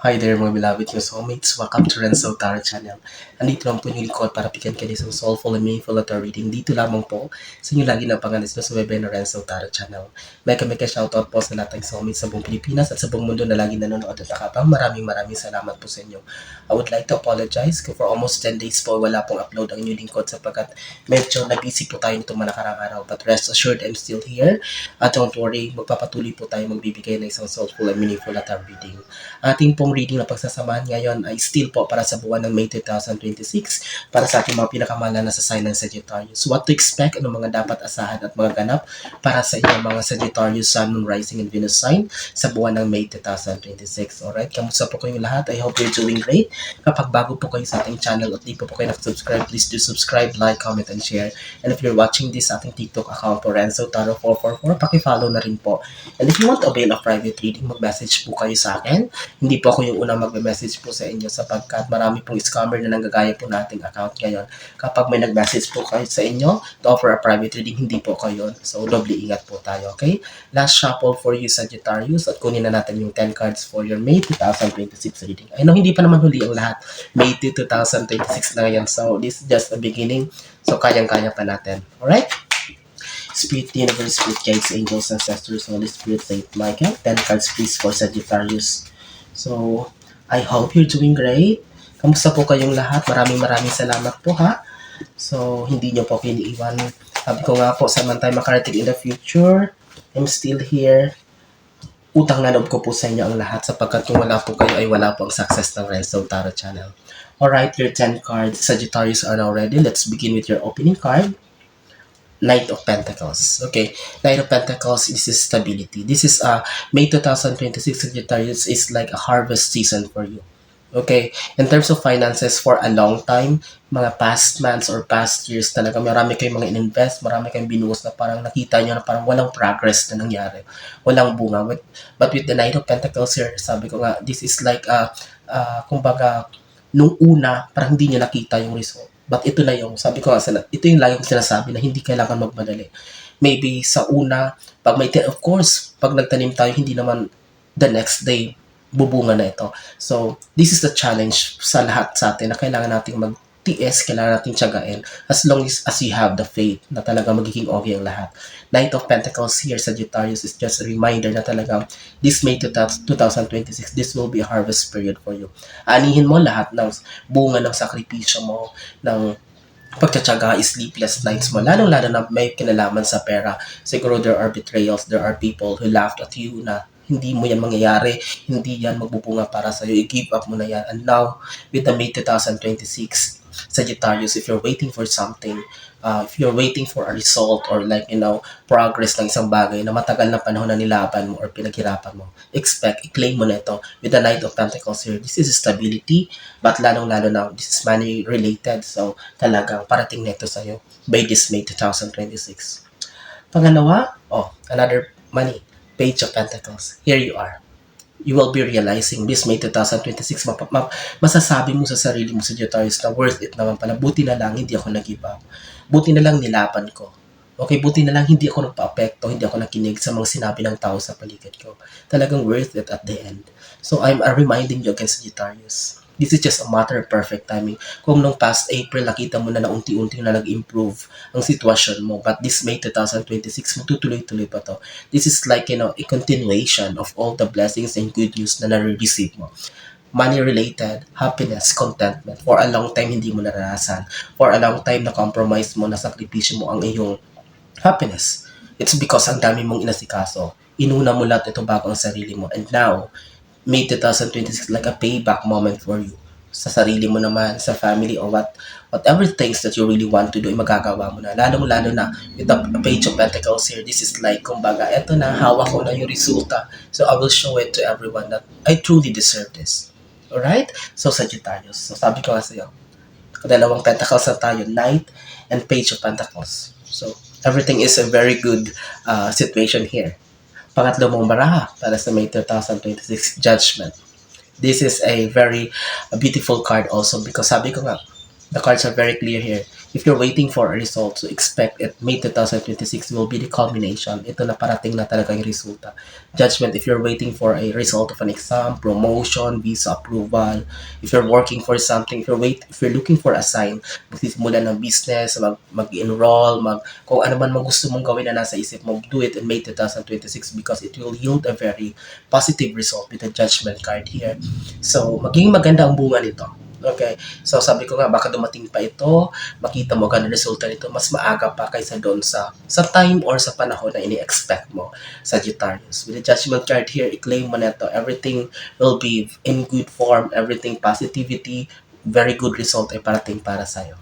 Hi there mga beloved yung soulmates. Welcome to Renzo Tarot Channel. Andito lang po yung lingkod para bigyan kayo isang soulful and meaningful tarot reading. Dito lamang po sa inyo lagi ng pangalan sa web na Renzo Tarot Channel. Mega shoutout po sa lahat ng soulmates sa buong Pilipinas at sa buong mundo na lagi nanonood at nakapang. Maraming salamat po sa inyo. I would like to apologize kung for almost 10 days po wala pong upload ang inyong lingkod sapagkat medyo na-busy po tayo nitong mga nakarang araw. But rest assured, I'm still here. At don't worry, magpapatuloy po tayo magbibigay ng isang soulful and meaningful tarot reading. Ating pong reading na pagsasamahan ngayon ay still po para sa buwan ng May 2026 para sa ating mga pinakamahal na sa sign ng Sagittarius. What to expect, ano mga dapat asahan at mga ganap para sa inyong mga Sagittarius, Sun, Moon, Rising, and Venus sign sa buwan ng May 2026. Alright, kamusta po kayong lahat? I hope you're doing great. Kapag bago po kayo sa ating channel at di po kayo nakasubscribe, please do subscribe, like, comment, and share. And if you're watching this sa ating TikTok account po, Renzo Taro 444, pakifollow na rin po. And if you want to avail of private reading, mag-message po kayo sa akin. Hindi po ako yung unang magme-message po sa inyo sapagkat marami pong scammer na nanggagaya po nating account ngayon. Kapag may nag-message po kayo sa inyo to offer a private reading, hindi po kayo. So, doble ingat po tayo, okay? Last shuffle for you, Sagittarius, at kunin na natin yung 10 cards for your May 2026 reading. I know, hindi pa naman huli ang lahat. May 2026 na yan. So, this is just the beginning. So, kayang-kaya pa natin. Alright? Spirit Universe, Spirit Guides, Angels, Ancestors, Holy Spirit, Saint Michael. 10 cards please for Sagittarius. So, I hope you're doing great. Kamusta po kayong lahat? Maraming salamat po ha. So, hindi nyo po kiniiwan. Sabi ko nga po, saan man tayo makarating in the future, I'm still here. Utang na loob ko po sa inyo ang lahat sapagkat kung wala po kayo ay wala po ang success ng Renzo Tarot Channel. Alright, your 10 cards, Sagittarius are now ready. Let's begin with your opening card. Knight of Pentacles. Okay, Knight of Pentacles, this is stability. This is May 2026 Sagittarius is like a harvest season for you. Okay, in terms of finances for a long time, mga past months or past years talaga, marami kayong mga in-invest, marami kayong binuhos na parang nakita nyo na parang walang progress na nangyari. Walang bunga. But with the Knight of Pentacles here, sabi ko nga, this is like, kumbaga, nung una, parang hindi nyo nakita yung result. But ito na yung, sabi ko nga, ito yung lagi kong sinasabi na hindi kailangan magmadali. Maybe sa una, of course, pag nagtanim tayo, hindi naman the next day, bubunga na ito. So, this is the challenge sa lahat sa atin na kailangan nating magtiis, kailangan nating tiyagain as long as you have the faith na talaga magiging okay ang lahat. Knight of Pentacles here, Sagittarius, is just a reminder na talaga this May 2026, this will be a harvest period for you. Anihin mo lahat ng bunga ng sakripisyo mo, ng pagtsatsaga, sleepless nights mo, lalong-lalo na may kinalaman sa pera. Siguro there are betrayals, there are people who laughed at you na hindi mo yan mangyayari, hindi yan magbubunga para sa'yo, i-give up mo na yan. And now, with the May 2026, Sagittarius, if you're waiting for something, if you're waiting for a result or like, progress ng isang bagay na matagal na panahon na nilaban mo or pinaghirapan mo, i-claim mo na ito. With the Knight of Pentacles here, this is stability, but lalong-lalo na, this is money related, so talagang parating na ito sa'yo by this May 2026. Pangalawa, another money. Page of Pentacles. Here you are. You will be realizing this May 2026, masasabi mo sa sarili mo, Sagittarius, na worth it naman pala. Buti na lang hindi ako nag-give up. Buti na lang nilaban ko. Okay, buti na lang hindi ako nagpa-apekto, hindi ako nakinig sa mga sinabi ng tao sa paligid ko. Talagang worth it at the end. So I'm reminding you again, Sagittarius. This is just a matter of perfect timing. Kung nung past April, nakita mo na unti-unti na nag-improve ang sitwasyon mo. But this May 2026, matutuloy-tuloy pa to. This is like, a continuation of all the blessings and good news na nare-receive mo. Money-related, happiness, contentment. For a long time, hindi mo naranasan. For a long time, na-compromise mo, na-sakripisyo mo ang iyong happiness. It's because ang dami mong inasikaso. Inuna mo lahat ito bago ang sarili mo. And now, May 2026 like a payback moment for you. Sa sarili mo naman, sa family, or whatever things that you really want to do, magagawa mo na. Lalong-lalo na with the Page of Pentacles here, this is like, kumbaga, eto na, hawak ko na yung resulta. So I will show it to everyone that I truly deserve this. Alright? So Sagittarius. So sabi ko nga sa'yo, dalawang pentacles na tayo, Knight and Page of Pentacles. So everything is a very good situation here. Pangatlo mong baraha para sa May 2026 Judgment. This is a very beautiful card also because sabi ko nga, The cards are very clear here. If you're waiting for a result, so expect it. May 2026 will be the culmination. Ito na parating na talaga yung resulta. Judgment, if you're waiting for a result of an exam, promotion, visa approval, if you're working for something, if you're looking for a sign, magsisimula ng business, mag-enroll, kung ano man gusto mong gawin na nasa isip mo, do it in May 2026 because it will yield a very positive result with the judgment card here. So, maging maganda ang bunga nito. Okay. So, sabi ko nga, baka dumating pa ito, makita mo agad ang resulta nito, mas maaga pa kaysa doon sa time or sa panahon na ini-expect mo, Sagittarius. With the judgment card here, i-claim mo na ito. Everything will be in good form, everything positivity, very good result ay parating para sa'yo.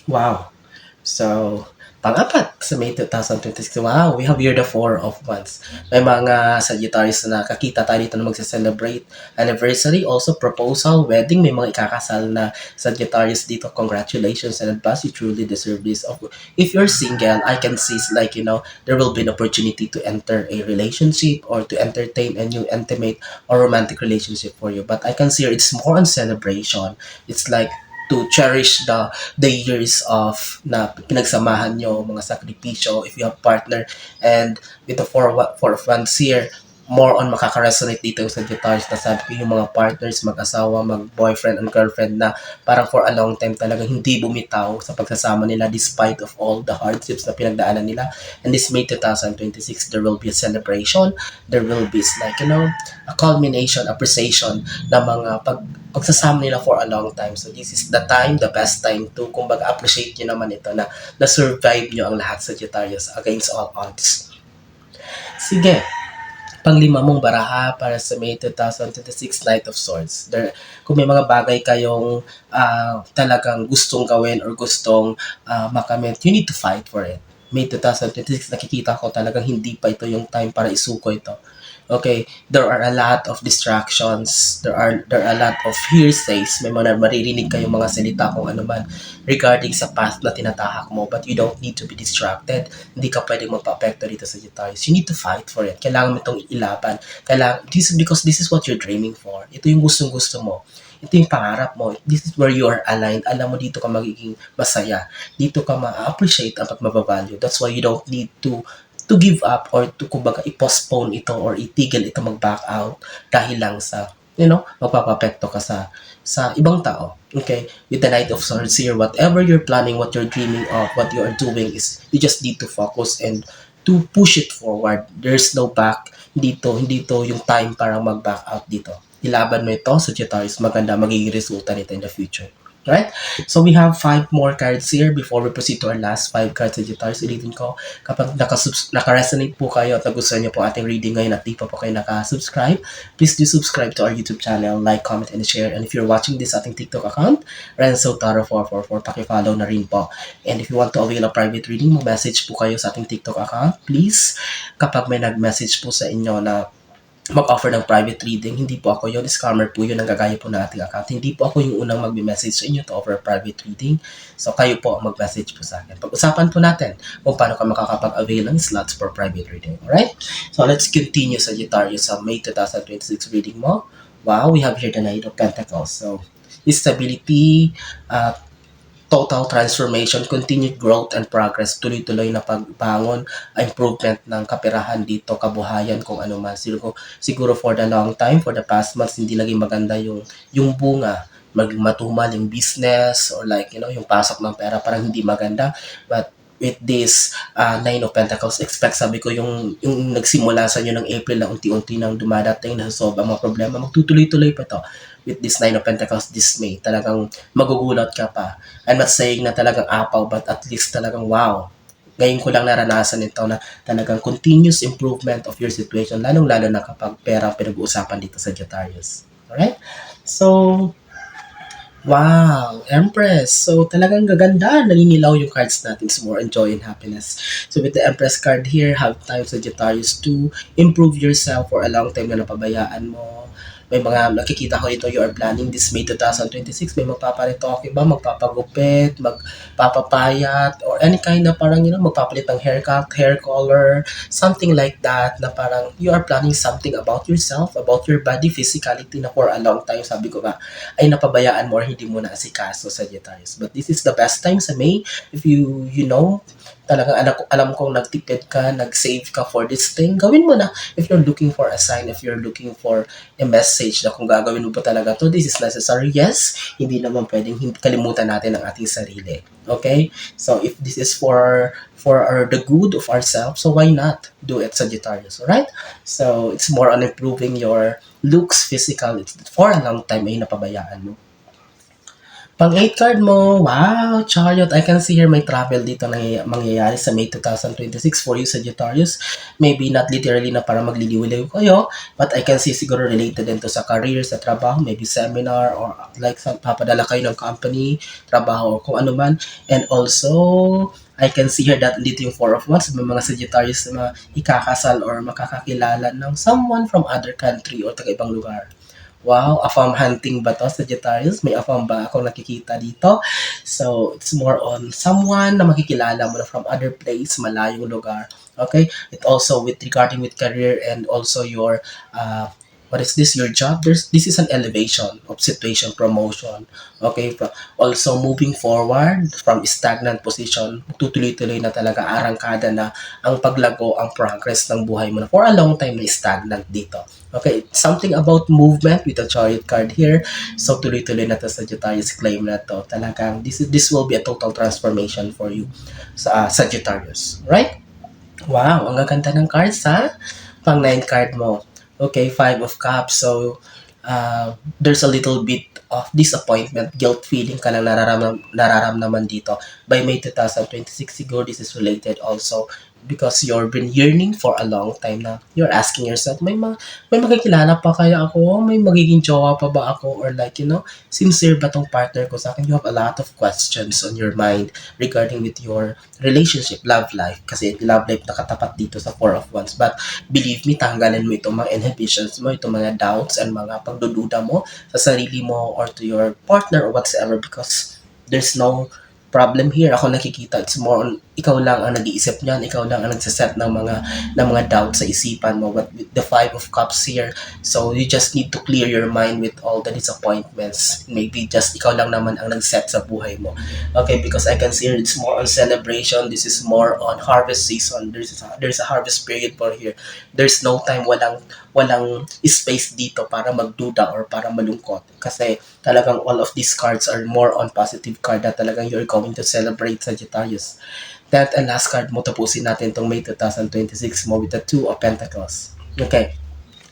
Wow. So, pang-apat sa May 2026. Wow, we have here the Four of Wands. May mga Sagittarius na nakakita tayo dito na magse-celebrate anniversary, also proposal, wedding. May mga ikakasal na Sagittarius dito. Congratulations in advance. You truly deserve this. If you're single, I can see like, there will be an opportunity to enter a relationship or to entertain a new intimate or romantic relationship for you. But I can see it's more on celebration. It's like to cherish the years of na pinagsamahan nyo, mga sakripisyo, if you have partner. And with the four of wands here, more on makaka-resonate dito sa Sagittarius na sabi ko yung mga partners, mag-asawa, mag-boyfriend and girlfriend na parang for a long time talagang hindi bumitaw sa pagsasama nila despite of all the hardships na pinagdaanan nila. And this May 2026, there will be a celebration. There will be like, a culmination, appreciation na mga pagsasama nila for a long time. So this is the time, the best time to kumbaga appreciate nyo naman ito na survive nyo ang lahat sa Sagittarius against all odds. Sige. Panglima mong baraha para sa May 2026 Knight of Swords. Kung may mga bagay kayong talagang gustong gawin or gustong makamit, you need to fight for it. May 2026, nakikita ko talagang hindi pa ito yung time para isuko ito. Okay, there are a lot of distractions, there are a lot of hearsays, may mga maririnig kayong mga salita kung ano man regarding sa path na tinatahak mo, but you don't need to be distracted. Hindi ka pwedeng magpa-apekto dito sa Sagittarius. You need to fight for it. Kailangan mo itong ilaban. Because this is what you're dreaming for. Ito yung gustong-gusto mo. Ito yung pangarap mo. This is where you are aligned. Alam mo, dito ka magiging masaya. Dito ka ma-appreciate at mabavalue. That's why you don't need to give up or to kumbaga i-postpone ito or itigil ito mag-back out dahil lang sa, magpapapekto ka sa ibang tao. Okay? With the Knight of Swords here, whatever you're planning, what you're dreaming of, what you are doing is you just need to focus and to push it forward. There's no back dito, hindi to yung time para mag-back out dito. Ilaban mo ito, Sagittarius, maganda magiging resulta nito in the future. Right? So we have 5 more cards here before we proceed to our last 5 cards, Sagittarius. Ulitin ko, kapag naka-resonate po kayo at nagustuhan niyo po ating reading ngayon at di pa po kayo naka-subscribe, please do subscribe to our YouTube channel, like, comment, and share. And if you're watching this ating TikTok account, Renzo Taro 444, paki-follow na rin po. And if you want to avail a private reading, message po kayo sa ating TikTok account, please. Kapag may nag-message po sa inyo na mag-offer ng private reading, hindi po ako yun, scammer po yun, ang gagaya po ng ating account. Hindi po ako yung unang mag-message sa inyo to offer private reading. So, kayo po ang mag-message po sa akin. Pag-usapan po natin kung paano ka makakapag-avail ng slots for private reading. Alright? So, let's continue sa Sagittarius sa May 2026 reading mo. Wow, we have here the Knight of Pentacles. So, stability, total transformation, continued growth and progress, tuloy-tuloy na pagbangon, improvement ng kapirahan dito, kabuhayan, kung ano man. Siguro for the long time, for the past months, hindi lagi maganda yung bunga, matumal yung business, or like, yung pasok ng pera, parang hindi maganda. But with this Nine of Pentacles, expect, sabi ko, yung nagsimula sa inyo ng April na unti-unti nang dumadating na solve ang mga problema, magtutuloy-tuloy pa to. With this Nine of Pentacles this May, talagang magugulat ka pa. I'm not saying na talagang apaw, but at least talagang wow. Ngayon ko lang naranasan ito na talagang continuous improvement of your situation, lalong-lalo na kapag pera pinag-uusapan dito sa Sagittarius. Alright? So, wow, Empress. So, talagang gaganda. Naninilaw yung cards natin. It's more on joy and happiness. So, with the Empress card here, have time, Sagittarius, to improve yourself for a long time na napabayaan mo. may mga nakikita ko dito, you are planning this May 2026, may magpaparetoke ba, magpapagupit, magpapapayat, or any kind na parang, magpapalit ng haircut, hair color, something like that, na parang you are planning something about yourself, about your body, physicality, na for a long time, sabi ko ba, ay napabayaan mo or hindi mo na asikaso, Sagittarius. But this is the best time sa May, if you know, talagang alam kong nagtipid ka, nag-save ka for this thing, gawin mo na. If you're looking for a sign, if you're looking for a message na kung gagawin mo ba talaga to, this is necessary. Yes, hindi naman pwedeng kalimutan natin ang ating sarili. Okay? So if this is for the good of ourselves, so why not do it, Sagittarius? Alright? So it's more on improving your looks, physical. For a long time ay napabayaan mo. Pang 8 card mo, wow, Chariot. I can see here may travel dito na mangyayari sa May 2026 for you, Sagittarius. Maybe not literally na para magliliw-liw kayo, but I can see siguro related din to sa career, sa trabaho, maybe seminar, or like papadala kayo ng company, trabaho, or kung ano man. And also, I can see here that dito yung 4 of Wands, may mga Sagittarius na ikakasal or makakakilala ng someone from other country or taga-ibang lugar. Wow, AFAM hunting ba to, Sagittarius? May AFAM ba ako nakikita dito? So, it's more on someone na makikilala mo na from other place, malayong lugar. Okay? It also regarding with career and also your what is this, your job. This is an elevation of situation, promotion. Okay, also moving forward from stagnant position, tutuloy-tuloy na talaga, arangkada na ang paglago, ang progress ng buhay mo na for a long time na stagnant dito. Okay, something about movement with the Chariot card here. So tuloy-tuloy na to, Sagittarius, claim na to. Talagang this will be a total transformation for you sa Sagittarius, right? Wow, ang gaganda ng cards, ha? Pang 9 card mo. Okay, 5 of Cups. So, there's a little bit of disappointment, guilt feeling ka lang nararamdaman dito. By May 2026, siguro this is related also because you've been yearning for a long time na you're asking yourself, may makikilala pa kaya ako? May magiging jowa pa ba ako? Or like, sincere ba tong partner ko sa akin? You have a lot of questions on your mind regarding with your relationship, love life. Kasi love life nakatapat dito sa 4 of Wands. But believe me, tanggalin mo itong mga inhibitions mo, itong mga doubts and mga pagdududa mo sa sarili mo or to your partner or whatsoever because there's no problem here. Ako nakikita, it's more on ikaw lang ang nag-iisip niyan, ikaw lang ang nagsaset ng mga doubts sa isipan mo. But with the 5 of Cups here, so you just need to clear your mind with all the disappointments. Maybe just ikaw lang naman ang nag-set sa buhay mo. Okay, because I can see here, it's more on celebration. This is more on harvest season. There's a harvest period for here. There's no time, walang space dito para magduda or para malungkot. Kasi talagang all of these cards are more on positive card na talagang you're going to celebrate, Sagittarius. That and last card mo, tapusin natin itong May 2026 mo with the 2 of Pentacles. Okay.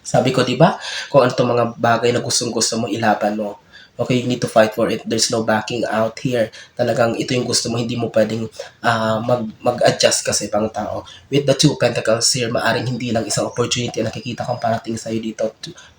Sabi ko, di ba? Kung ano itong mga bagay na gustong-gusto mo, ilaban mo. Okay, you need to fight for it. There's no backing out here. Talagang ito yung gusto mo, hindi mo pwedeng mag-adjust kasi pang tao. With the 2 Pentacles here, maaring hindi lang isang opportunity na nakikita kong parating sa'yo dito.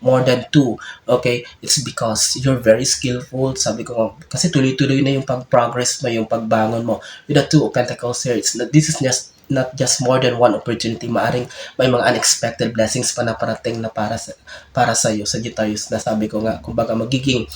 More than 2. Okay? It's because you're very skillful. Sabi ko, kasi tuloy-tuloy na yung pag-progress mo, yung pagbangon mo. With the 2 Pentacles here, this is just not just more than one opportunity, maaring may mga unexpected blessings pa na parating na para sa iyo, Sagittarius, na sabi ko nga, kumbaga magiging,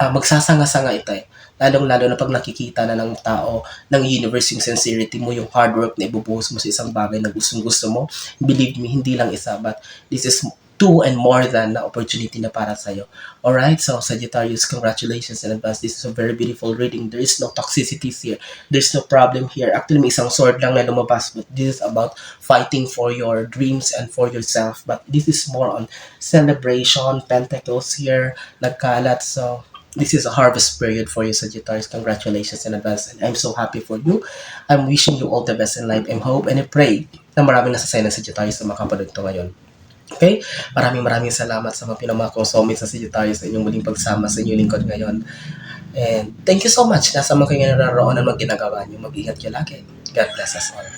magsasanga-sanga ito eh. Lalong-lalo na pag nakikita na ng tao, ng universe, yung sincerity mo, yung hard work na ibubuhos mo sa isang bagay na gustong-gusto mo. Believe me, hindi lang isa, but this is 2 and more than na opportunity na para sa'yo. Alright, so Sagittarius, congratulations in advance. This is a very beautiful reading. There is no toxicities here. There's no problem here. Actually, may isang sword lang na lumabas, but this is about fighting for your dreams and for yourself. But this is more on celebration, pentacles here, nagkalat. So, this is a harvest period for you, Sagittarius. Congratulations in advance. And I'm so happy for you. I'm wishing you all the best in life and hope and I pray na maraming nasasaya ng Sagittarius na makapanood ito ngayon. Okay? Maraming salamat sa mga pinamahal kong soulmates sa Sagittarius sa inyong muling pagsama sa inyong lingkod ngayon. And thank you so much. Nasa mga kayo nararoonan mag ginagawa niyo. Mag-ingat kayo lagi. God bless us all.